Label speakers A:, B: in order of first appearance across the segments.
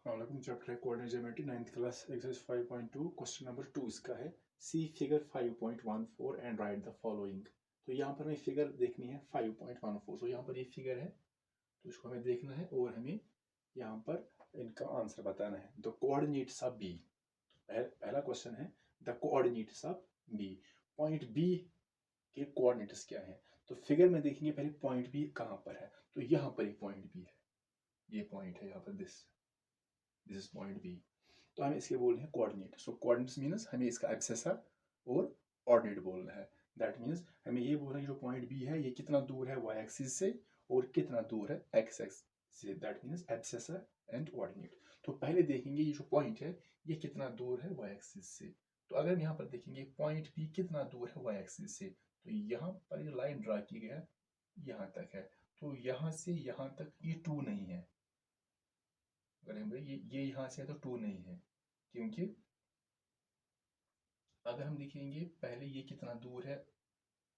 A: अस्सलाम चैप्टर है coordinate geometry 9th class exercise 5.2 question number 2 इसका है see figure 5.14 and write the following. तो यहाँ पर हमें फिगर देखनी है 5.14। तो यहाँ पर ये फिगर है तो इसको हमें देखना है और हमें यहाँ पर इनका आंसर बताना है। द कोऑर्डिनेट्स ऑफ बी, पहला क्वेश्चन है the coordinates of B, point B के कोऑर्डिनेट्स क्या है। तो फिगर में देखेंगे पहले पॉइंट बी कहाँ पर है। तो यहाँ पर एक पॉइंट बी है, ये पॉइंट है यहाँ पर, दिस इज पॉइंट बी। तो हमें इसके बोलने हैं कोऑर्डिनेट। सो कोऑर्डिनेट्स मींस हमें इसका एब्सेसर और ऑर्डिनेट बोलना है। दैट मींस हमें ये बोलना है जो पॉइंट बी है ये कितना दूर है वाई एक्सिस से और कितना दूर है एक्स एक्सिस से। That means abscissa and ordinate. तो पहले देखेंगे ये जो पॉइंट है ये कितना दूर है वाई एक्सिस से। तो अगर हम यहाँ पर देखेंगे पॉइंट बी कितना दूर है वाई एक्सिस से, तो यहाँ पर ये लाइन ड्रा की गया यहाँ तक है। तो यहाँ से यहाँ तक ये 2 नहीं है। अगर ये यहाँ से है तो 2 नहीं है, क्योंकि अगर हम देखेंगे पहले ये कितना दूर है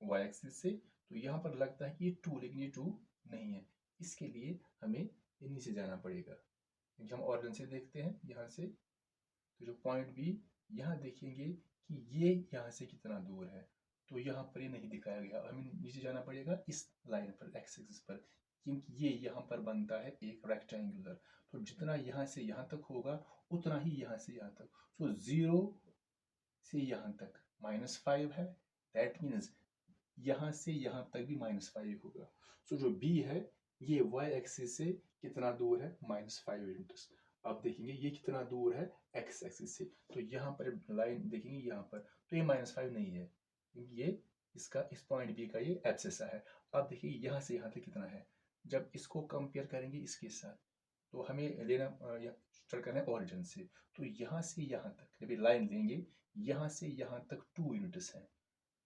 A: वाई एक्सिस से, तो यहाँ पर लगता है कि ये 2, लेकिन ये 2 नहीं है। इसके लिए हमें इन्हीं से जाना पड़ेगा, क्योंकि हम ऑरिजिन से देखते हैं यहाँ से। तो जो पॉइंट बी यहाँ देखेंगे कि ये यहाँ से कितना दूर है, तो यहाँ पर ये नहीं दिखाया गया। हमें नीचे जाना पड़ेगा इस लाइन पर एक्स एक्सिस पर, क्योंकि ये यहाँ पर बनता है एक रेक्टेंगुलर। तो जितना यहाँ से यहाँ तक होगा उतना ही यहाँ से यहाँ तक। तो 0 से यहाँ तक -5 है। दैट मीन्स यहाँ से यहाँ तक भी -5 होगा। सो जो बी है ये वाई एक्सिस से कितना दूर है -5 यूनिट्स। अब देखेंगे ये कितना दूर है एक्स एक्सिस से। तो यहाँ पर लाइन देखेंगे यहाँ पर, तो ये -5 नहीं है, क्योंकि ये इसका इस पॉइंट बी का ये एब्सेसा है। अब देखिए यहाँ से यहाँ तक कितना है। जब इसको कंपेयर करेंगे इसके साथ, तो हमें लेना स्टार्ट करना है ऑरिजिन से। तो यहाँ से यहाँ तक जब लाइन लेंगे, यहाँ से यहाँ तक 2 यूनिट्स है,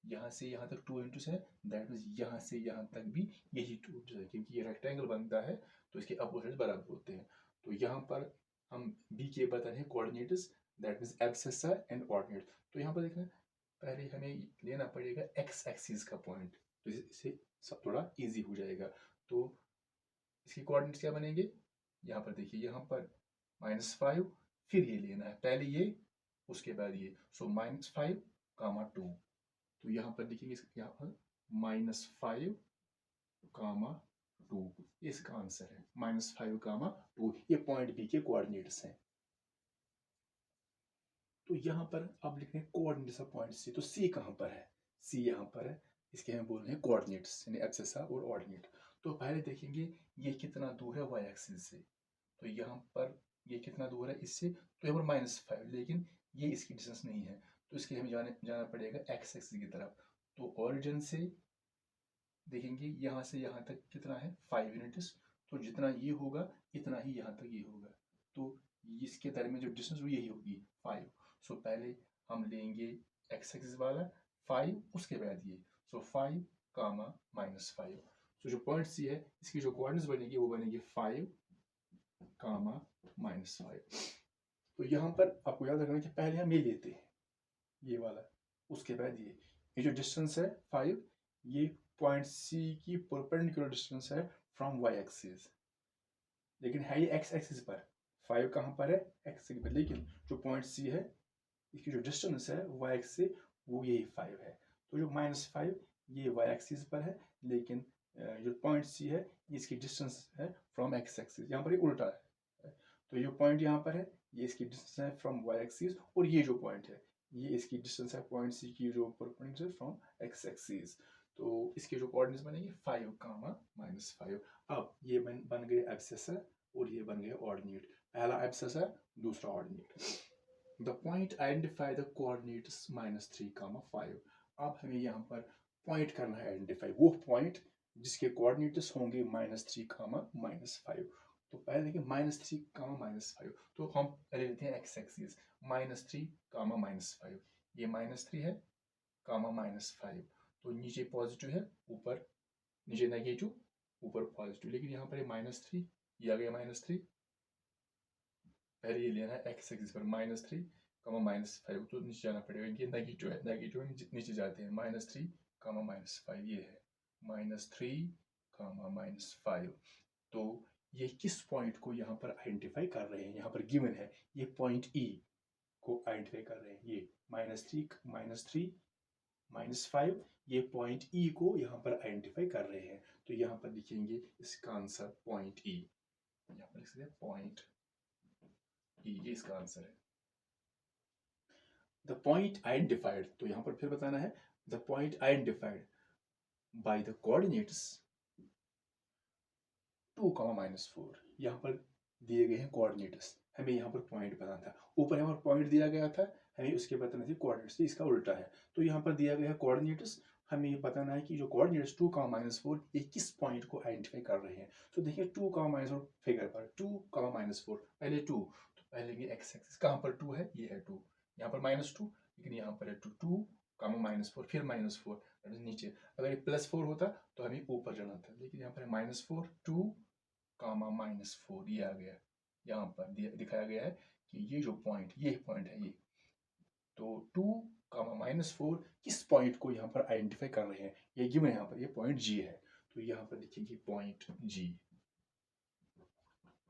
A: यहाँ से यहाँ तक 2 यूनिट्स है। दैट मीन्स यहाँ से यहाँ तक भी यही 2 यूनिट्स है, क्योंकि ये रेक्टेंगल बनता है तो इसके अपोजिट बराबर होते हैं। तो यहाँ पर हम बी के बता रहे हैं coordinates, that means abscissa and ordinate. तो यहाँ पर देखना पहले हमें लेना पड़ेगा एक्स एक्सिस का पॉइंट, तो इससे सब थोड़ा इजी हो जाएगा। तो इसकी कोऑर्डिनेट्स क्या बनेंगे, यहाँ पर देखिए यहाँ पर -5, फिर ये लेना है, पहले ये उसके बाद ये। सो -5, 2। तो यहाँ पर देखेंगे यहाँ पर -5, 2 इसका आंसर है। -5, 2 ये पॉइंट बी के कोऑर्डिनेट्स हैं। तो यहाँ पर अब लिखने कोऑर्डिनेट्स ऑफ पॉइंट सी। तो सी कहाँ पर है, सी यहाँ पर है, इसके हम बोल रहे हैं कोऑर्डिनेट्स यानी एब्सेसा और ऑर्डिनेट। तो पहले देखेंगे ये कितना दूर है वाई एक्सिस से। तो यहाँ पर ये कितना दूर है इससे, तो यहाँ पर -5, लेकिन ये इसकी डिस्टेंस नहीं है। तो इसके लिए हमें जाना पड़ेगा एक्स एक्सिस की तरफ। तो ऑरिजिन से देखेंगे यहाँ से यहाँ तक कितना है 5 यूनिट्स। तो जितना ये होगा इतना ही यहाँ तक ये होगा। तो इसके दरमियान जो डिस्टेंस वो यही होगी 5। सो पहले हम लेंगे एक्स एक्सिस वाला 5, उसके बाद ये। सो 5, -5। सो जो पॉइंट सी है इसकी जो कोऑर्डिनेट्स बनेगी वो बनेगी 5, -5। तो यहाँ पर आपको याद रखना कि पहले हम ये लेते हैं ये वाला, उसके बाद ये जो डिस्टेंस है 5, ये पॉइंट सी की परपेंडिकुलर डिस्टेंस है फ्रॉम वाई एक्सिस, लेकिन है ये एक्स एक्सिस पर। 5 कहाँ पर है एक्स एक्सिस पर, लेकिन जो पॉइंट सी है इसकी जो डिस्टेंस है वाई एक्सिस से वो यही 5 है। तो जो -5 ये वाई एक्सिस पर है, लेकिन जो पॉइंट सी है इसकी डिस्टेंस है फ्रॉम एक्स एक्सिस। यहाँ पर ये उल्टा है। तो ये पॉइंट यहाँ पर है ये इसकी डिस्टेंस है फ्रॉम वाई एक्सिस, और ये जो पॉइंट है ये इसकी डिस्टेंस है पॉइंट सी की जो परपेंडिकुलर फ्रॉम एक्स एक्सिस। तो इसके जो कोऑर्डिनेट्स बनेंगे 5, -5। अब ये बन गए एब्सेसर और ये बन गए ऑर्डिनेट। पहला एब्सेसर दूसरा ordinate. The point identify the coordinates -3, 5। अब हमें यहाँ पर पॉइंट करना है आइडेंटिफाई, वो पॉइंट जिसके कोऑर्डिनेट्स होंगे -3, -5। तो पहले देखिए -3, -5। तो हम पहले लेते हैं एक्स एक्सिस -3, -5। ये -3 है, -5। तो नीचे पॉजिटिव है, ऊपर नीचे नेगेटिव, ऊपर पॉजिटिव। लेकिन यहाँ पर -3 ये आ गया -3। पहले ये लेना है एक्स एक्सिस पर -3, -5। तो नीचे जाना पड़ेगा, ये नेगेटिव है, नेगेटिव में नीचे जाते हैं। -3, -5 ये है, -3, -5। तो ये किस पॉइंट को यहाँ पर आइडेंटिफाई कर रहे हैं, यहाँ पर गिवन है ये पॉइंट ई को आइडेंटिफाई कर रहे हैं, ये -3 -5 ये पॉइंट ई को यहाँ पर आइडेंटिफाई कर रहे हैं। तो यहाँ पर लिखेंगे इसका आंसर पॉइंट ई, यहाँ पर लिख सकते हैं पॉइंट ई, ये इसका आंसर है। द पॉइंट आइडेंटिफाइड, तो यहाँ पर फिर बताना है the point identified by the coordinates 2, -4, यहाँ पर दिए गए हैं कोऑर्डिनेट्स, हमें यहाँ पर पॉइंट बताना था, ऊपर यहाँ पर पॉइंट दिया गया था, हमें उसके बताना थी कोऑर्डिनेट्स, इसका उल्टा है। तो यहाँ पर दिया गया है कोऑर्डिनेट्स, हमें ये बताना है कि जो कोऑर्डिनेट्स 2, -4 ये किस पॉइंट को आइडेंटिफाई कर रहे हैं। तो देखिए 2, -4 फिगर पर 2, -4 पहले 2, तो पहले ये एक्स एक्सिस कहाँ पर 2 है, ये है 2, यहाँ पर -2, लेकिन यहाँ पर है 2, 2, -4 फिर -4 नीचे, अगर ये +4 होता तो हमें ऊपर जाना था, लेकिन यहाँ पर -4 2, -4 ये आ गया, यहाँ पर दिखाया गया है कि ये जो पॉइंट ये पॉइंट है ये, तो 2, -4 किस पॉइंट को यहाँ पर आइडेंटिफाई कर रहे हैं, ये गिवन है यहाँ पर, ये पॉइंट जी है, तो यहाँ पर लिखेंगे पॉइंट जी,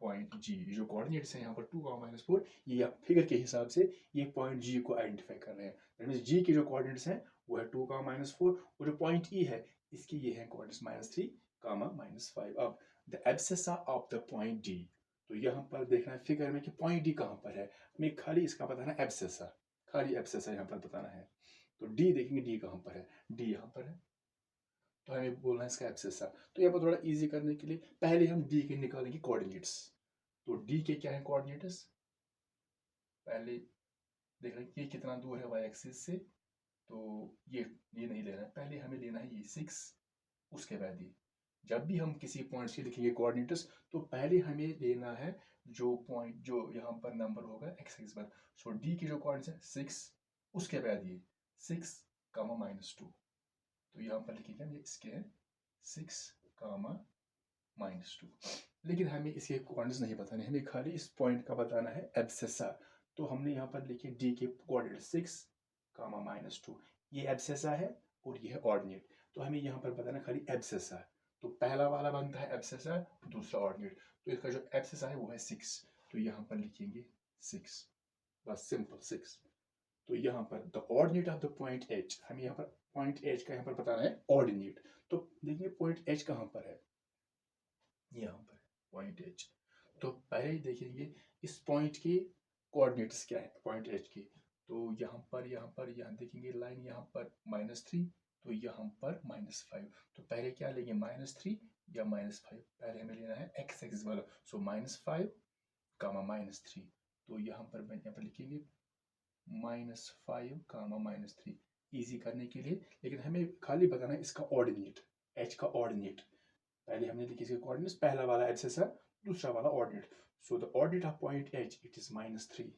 A: पॉइंट जी, जो कोऑर्डिनेट्स हैं यहाँ पर 2, -4 ये फिगर के हिसाब से ये पॉइंट जी को आइडेंटिफाई कर रहे हैं। दैट मींस जी के जो कोऑर्डिनेट्स हैं वो है 2, -4, और जो पॉइंट ई है इसके ये है कोऑर्डिनेट्स -3, -5। अब the abscissa of the point D, तो यहाँ पर देखना है फिगर में कि पॉइंट डी कहाँ पर है, हमें खाली इसका बताना है एब्सेसा, खाली एब्सेसा यहाँ पर बताना है। तो डी देखेंगे डी कहाँ पर है, डी यहाँ पर है, तो हमें बोलना है इसका एब्सेसा। तो यहाँ पर थोड़ा इजी करने के लिए पहले हम डी के निकालेंगे कोऑर्डिनेट्स, तो डी के क्या है कोऑर्डिनेट्स, पहले देख रहे हैं ये कितना दूर है वाई एक्सिस से, तो ये नहीं लेना है, पहले हमें लेना है ये 6, उसके बाद ये, जब भी हम किसी पॉइंट से लिखेंगे कोऑर्डिनेट्स तो पहले हमें लेना है जो पॉइंट जो यहाँ पर नंबर होगा एक्स एक्सिस पर, सो डी की जो कोऑर्डिनेट्स है 6, उसके बाद ये 6, -2, तो यहाँ पर लिखेंगे हम ये इसके हैं 6, -2, लेकिन हमें इसके कोऑर्डिनेट्स नहीं बताने, हमें खाली इस पॉइंट का बताना है एब्सेसा। तो हमने यहाँ पर लिखे डी के कोऑर्डिनेट 6, -2, ये एब्सेसा है और ये है ऑर्डिनेट, तो हमें यहाँ पर बताना खाली एब्सेसा, तो पहला वाला बनता है एब्सेसा, दूसरा ऑर्डिनेट, तो इसका जो एब्सेसा है वो है 6, तो यहाँ पर लिखेंगे 6, बस सिंपल 6। तो यहाँ पर the ordinate of the point H, हमें यहाँ पर पॉइंट एच का यहाँ पर बताना है ऑर्डिनेट, तो देखिए पॉइंट एच कहाँ पर है, यहाँ पर पॉइंट एच, तो पहले ही देखेंगे इस पॉइंट के कोऑर्डिनेट्स क्या है पॉइंट एच के, तो यहाँ देखेंगे लाइन यहाँ पर -3, तो यहाँ पर -5, तो पहले क्या लेंगे -3 या -5, पहले हमें लेना है एक्स एक्सिस वाला, सो -5, -3, तो यहाँ पर लिखेंगे -5, -3, इजी करने के लिए, लेकिन हमें खाली बताना है इसका ऑर्डिनेट, एच का ऑर्डिनेट, पहले हमने लिखी इसके कोऑर्डिनेट्स, पहला वाला एब्सेसा, दूसरा वाला ordinate, so the ordinate of point H it is -3,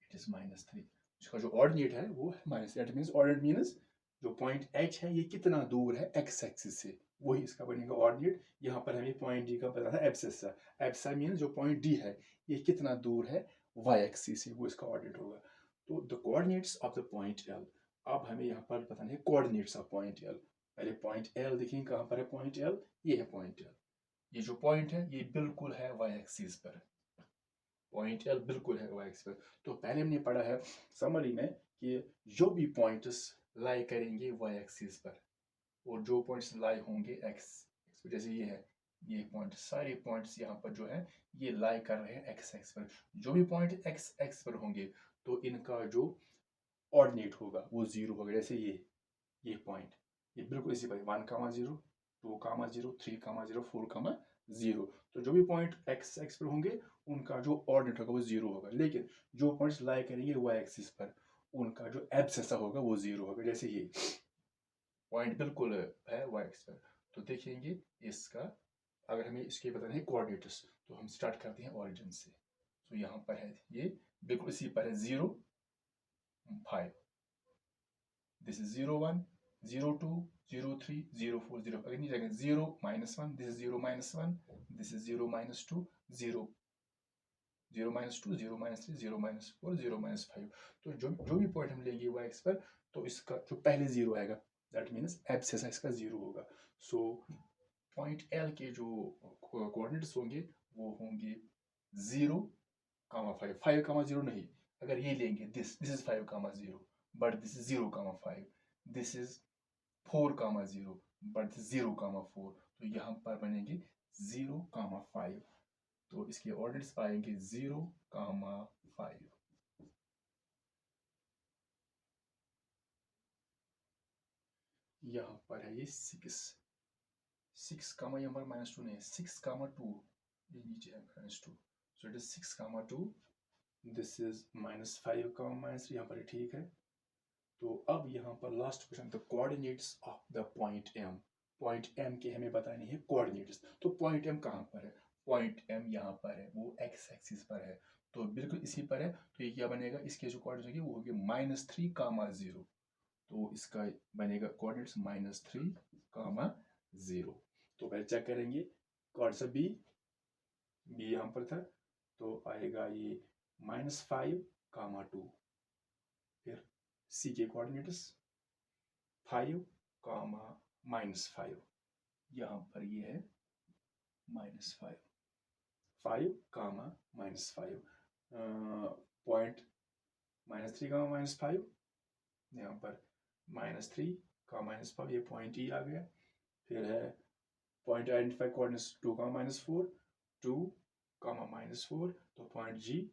A: it is -3, इसका जो ऑर्डिनेट है वो है दैट मींस ऑर्डिनेट मींस जो पॉइंट एच है ये कितना दूर है एक्स एक्सिस से, वही इसका बनेगा ऑर्डिनेट। यहाँ पर हमें पॉइंट डी का पता था एब्सेसा, एब्सेसा मींस जो पॉइंट डी है ये कितना दूर है वाई एक्सिस से, वो इसका ऑर्डिनेट होगा। तो the coordinates of the point L, अब हमें यहाँ पर बताना है कोऑर्डिनेट्स ऑफ पॉइंट एल, पहले पॉइंट एल देखेंगे कहाँ पर है पॉइंट एल, ये है पॉइंट एल, ये जो पॉइंट है ये बिल्कुल है वाई एक्सिस पर, पॉइंट एल बिल्कुल है वाई एक्सिस पर। तो पहले हमने पढ़ा है समरी में कि जो भी पॉइंट्स लाई करेंगे वाई एक्सिस पर और जो पॉइंट्स लाई होंगे एक्स पर, जैसे ये है ये पॉइंट, सारे पॉइंट्स यहाँ पर जो है ये लाई कर रहे हैं एक्स एक्स पर, जो भी पॉइंट एक्स एक्स पर होंगे तो इनका जो ऑर्डिनेट होगा वो 0 होगा, जैसे ये पॉइंट ये बिल्कुल इसी पर 1, 0, 2, 0, 3, 0, 4, 0, तो जो भी पॉइंट एक्स एक्स पर होंगे उनका जो ऑर्डिनेट होगा वो 0 होगा, लेकिन जो पॉइंट्स लाई करेंगे वाई एक्सिस पर उनका जो एब्सेसा होगा वो 0 होगा, जैसे ये पॉइंट बिल्कुल है वाई एक्सिस पर। तो देखेंगे इसका अगर हमें इसके बताना है कोऑर्डिनेट्स तो हम स्टार्ट करते हैं ओरिजिन से, तो यहाँ पर है ये बिल्कुल इसी पर है 0, 5, दिस इज 0, 1, 0, 2, 0, 3, 0, 4, 0, अगर नहीं जाएगा 0, -1, दिस इज 0, -1, दिस इज 0, -2, 0, 0, -2, 0, -3, 0, -4, 0, -5, तो जो भी पॉइंट हम लेंगे वाई एक्स पर तो इसका जो पहले 0 आएगा दैट मीन्स एब्सेसा इसका 0 होगा। सो पॉइंट एल के जो कोऑर्डिनेट्स होंगे वो होंगे 0,5 5,0 नहीं, अगर ये लेंगे this is 5,0 but this is 0,5, this is 4,0 but this 0,4, तो यहाँ पर बनेंगे 0,5, तो इसके ऑर्डिनेट्स आएंगे 0,5। यहाँ पर है ये 6 कामा यहाँ पर -2 नहीं है, 6,2 ये नीचे है -2, so it is 6,2, this is -5, -3, यहाँ पर ठीक है। तो अब यहाँ पर last question, the coordinates of the point M. Point M के हमें बतानी है कोऑर्डिनेट्स। तो पॉइंट एम कहाँ पर है? पॉइंट एम यहाँ पर है, वो एक्स एक्सिस पर है, तो बिल्कुल इसी पर है। तो ये क्या बनेगा, इसके जो कोऑर्डिनेट्स होंगे वो होंगे -3,0, तो इसका बनेगा कोऑर्डिनेट्स -3,0। तो पहले चेक करेंगे कौन सा बी यहाँ पर था, तो आएगा ये -5,2। फिर सी के कोऑर्डिनेट्स 5, -5, यहाँ पर ये है -5, 5, -5, पॉइंट -3, -5, यहाँ पर -3, -5, ये पॉइंट ही आ गया। फिर है पॉइंट आइडेंटिफाई कोऑर्डिनेट्स 2, -4, 2, -4, तो पॉइंट जी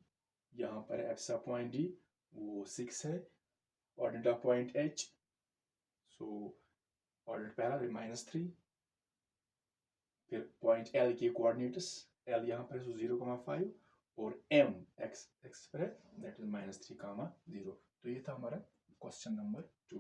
A: यहाँ पर ऐसा पॉइंट डी वो 6 है। Ordinate of point H, so ordinate पहला -3। फिर पॉइंट एल के कोऑर्डिनेट्स, एल यहाँ पर 0,5 और एम एक्स पर है, दैट इज -3,0। तो ये था हमारा क्वेश्चन नंबर 2।